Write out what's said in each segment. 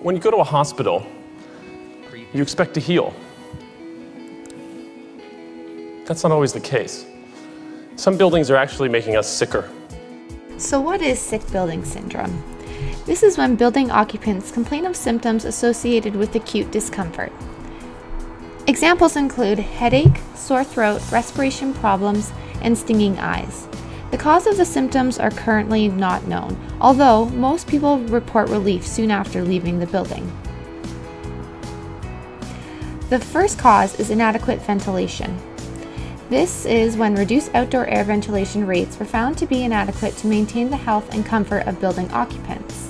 when you go to a hospital, you expect to heal. That's not always the case. Some buildings are actually making us sicker. So what is sick building syndrome? This is when building occupants complain of symptoms associated with acute discomfort. Examples include headache, sore throat, respiration problems, and stinging eyes. The cause of the symptoms are currently not known, although most people report relief soon after leaving the building. The first cause is inadequate ventilation. This is when reduced outdoor air ventilation rates were found to be inadequate to maintain the health and comfort of building occupants.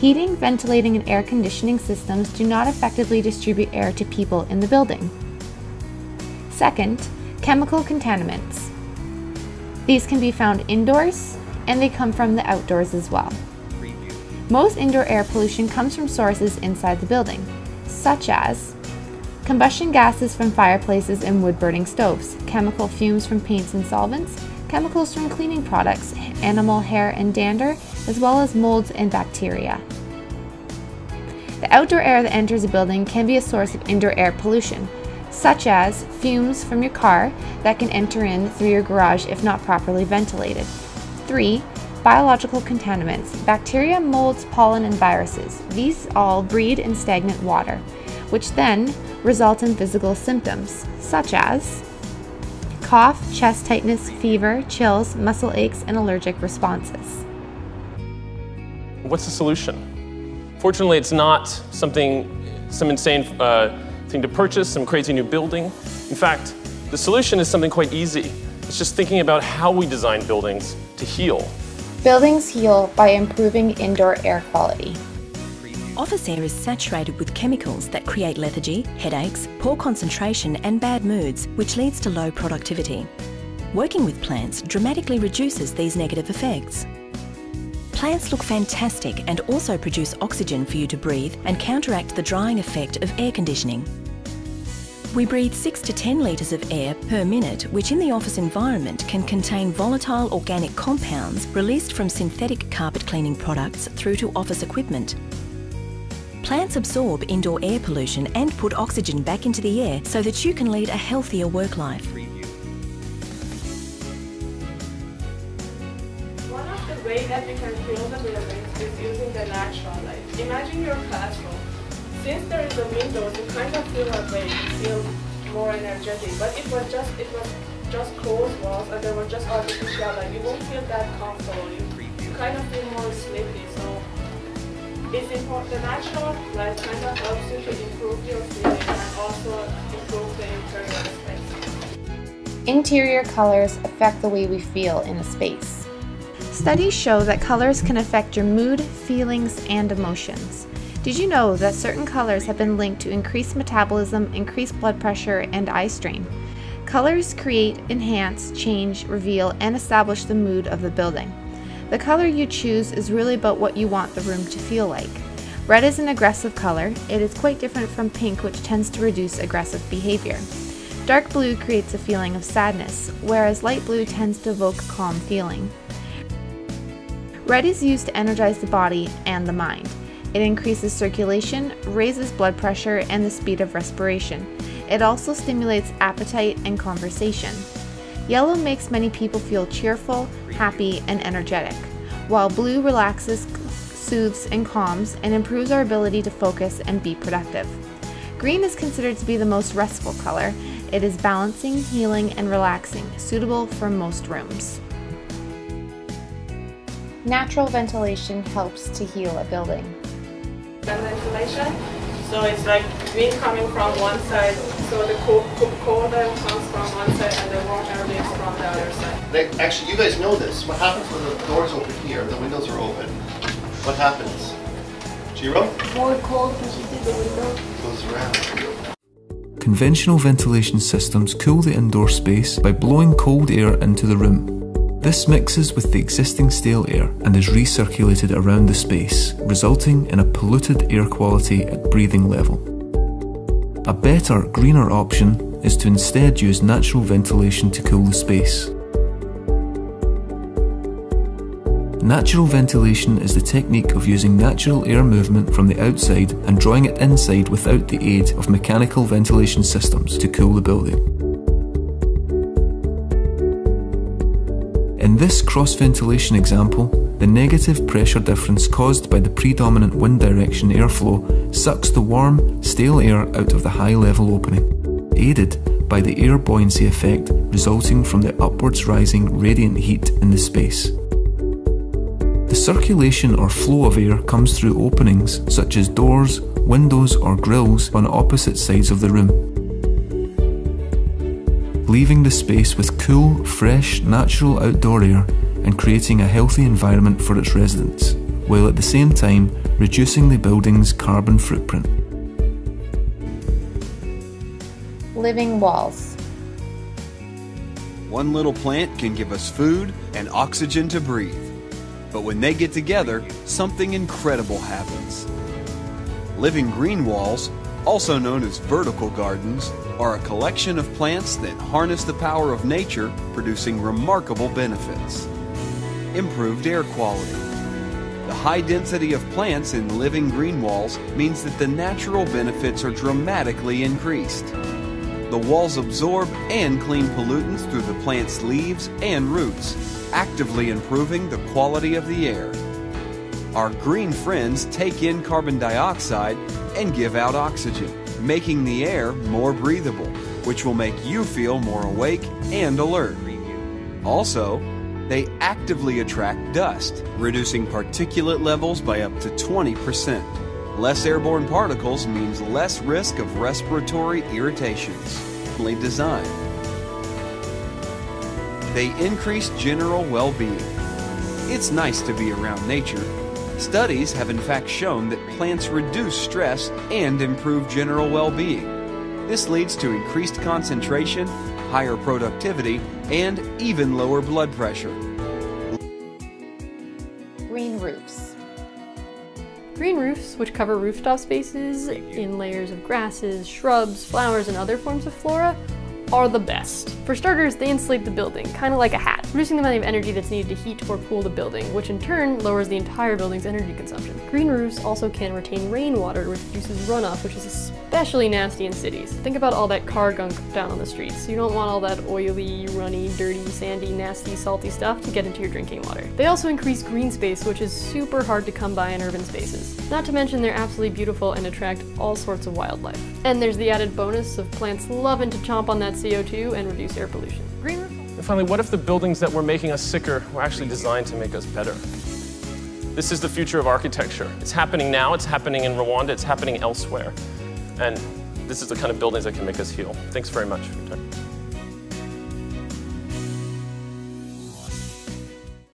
Heating, ventilating, and air conditioning systems do not effectively distribute air to people in the building. Second, chemical contaminants. These can be found indoors, and they come from the outdoors as well. Most indoor air pollution comes from sources inside the building, such as combustion gases from fireplaces and wood-burning stoves, chemical fumes from paints and solvents, chemicals from cleaning products, animal hair and dander, as well as molds and bacteria. The outdoor air that enters a building can be a source of indoor air pollution, such as fumes from your car that can enter in through your garage if not properly ventilated. 3. Biological contaminants, bacteria, molds, pollen, and viruses. These all breed in stagnant water, which then result in physical symptoms, such as cough, chest tightness, fever, chills, muscle aches, and allergic responses. What's the solution? Fortunately, it's not some insane thing to purchase, some crazy new building. In fact, the solution is something quite easy. It's just thinking about how we design buildings to heal. Buildings heal by improving indoor air quality. Office air is saturated with chemicals that create lethargy, headaches, poor concentration and bad moods, which leads to low productivity. Working with plants dramatically reduces these negative effects. Plants look fantastic and also produce oxygen for you to breathe and counteract the drying effect of air conditioning. We breathe 6 to 10 litres of air per minute, which in the office environment can contain volatile organic compounds released from synthetic carpet cleaning products through to office equipment. Plants absorb indoor air pollution and put oxygen back into the air so that you can lead a healthier work life. One of the ways that we can heal the buildings is using the natural light. Imagine your classroom. Since there is a window, you kind of feel awake, you feel more energetic. But it was just closed walls and there was just artificial light. You won't feel that comfortable. You kind of feel more sleepy. So it's important. The natural light kind of helps you to improve your feeling and also improve the interior space. Interior colors affect the way we feel in a space. Studies show that colors can affect your mood, feelings, and emotions. Did you know that certain colors have been linked to increased metabolism, increased blood pressure, and eye strain? Colors create, enhance, change, reveal, and establish the mood of the building. The color you choose is really about what you want the room to feel like. Red is an aggressive color. It is quite different from pink, which tends to reduce aggressive behavior. Dark blue creates a feeling of sadness, whereas light blue tends to evoke a calm feeling. Red is used to energize the body and the mind. It increases circulation, raises blood pressure, and the speed of respiration. It also stimulates appetite and conversation. Yellow makes many people feel cheerful, happy, and energetic, while blue relaxes, soothes, and calms, and improves our ability to focus and be productive. Green is considered to be the most restful color. It is balancing, healing, and relaxing, suitable for most rooms. Natural ventilation helps to heal a building. Ventilation, so it's like wind coming from one side, so the cold air comes from one side and the warm air leaves from the other side. Actually, you guys know this. What happens when the doors open here, the windows are open? What happens? Jiro? More cold pushes through the window. Goes around. Conventional ventilation systems cool the indoor space by blowing cold air into the room. This mixes with the existing stale air and is recirculated around the space, resulting in a polluted air quality at breathing level. A better, greener option is to instead use natural ventilation to cool the space. Natural ventilation is the technique of using natural air movement from the outside and drawing it inside without the aid of mechanical ventilation systems to cool the building. In this cross-ventilation example, the negative pressure difference caused by the predominant wind direction airflow sucks the warm, stale air out of the high-level opening, aided by the air buoyancy effect resulting from the upwards rising radiant heat in the space. The circulation or flow of air comes through openings such as doors, windows or grills on opposite sides of the room, leaving the space with cool, fresh, natural outdoor air and creating a healthy environment for its residents, while at the same time reducing the building's carbon footprint. Living walls. One little plant can give us food and oxygen to breathe. But when they get together, something incredible happens. Living green walls, also known as vertical gardens, are a collection of plants that harness the power of nature, producing remarkable benefits. Improved air quality. The high density of plants in living green walls means that the natural benefits are dramatically increased. The walls absorb and clean pollutants through the plant's leaves and roots, actively improving the quality of the air. Our green friends take in carbon dioxide and give out oxygen, making the air more breathable, which will make you feel more awake and alert. Also, they actively attract dust, reducing particulate levels by up to 20%. Less airborne particles means less risk of respiratory irritations. Design. They increase general well-being. It's nice to be around nature. Studies have in fact shown that plants reduce stress and improve general well-being. This leads to increased concentration, higher productivity, and even lower blood pressure. Green roofs. Green roofs, which cover rooftop spaces in layers of grasses, shrubs, flowers, and other forms of flora, are the best. For starters, they insulate the building, kind of like a hat, reducing the amount of energy that's needed to heat or cool the building, which in turn lowers the entire building's energy consumption. Green roofs also can retain rainwater, which reduces runoff, which is especially nasty in cities. Think about all that car gunk down on the streets. You don't want all that oily, runny, dirty, sandy, nasty, salty stuff to get into your drinking water. They also increase green space, which is super hard to come by in urban spaces. Not to mention they're absolutely beautiful and attract all sorts of wildlife. And there's the added bonus of plants loving to chomp on that CO2 and reduce air pollution. Green roof. And finally, what if the buildings that were making us sicker were actually designed to make us better? This is the future of architecture. It's happening now, it's happening in Rwanda, it's happening elsewhere. And this is the kind of buildings that can make us heal. Thanks very much for your time.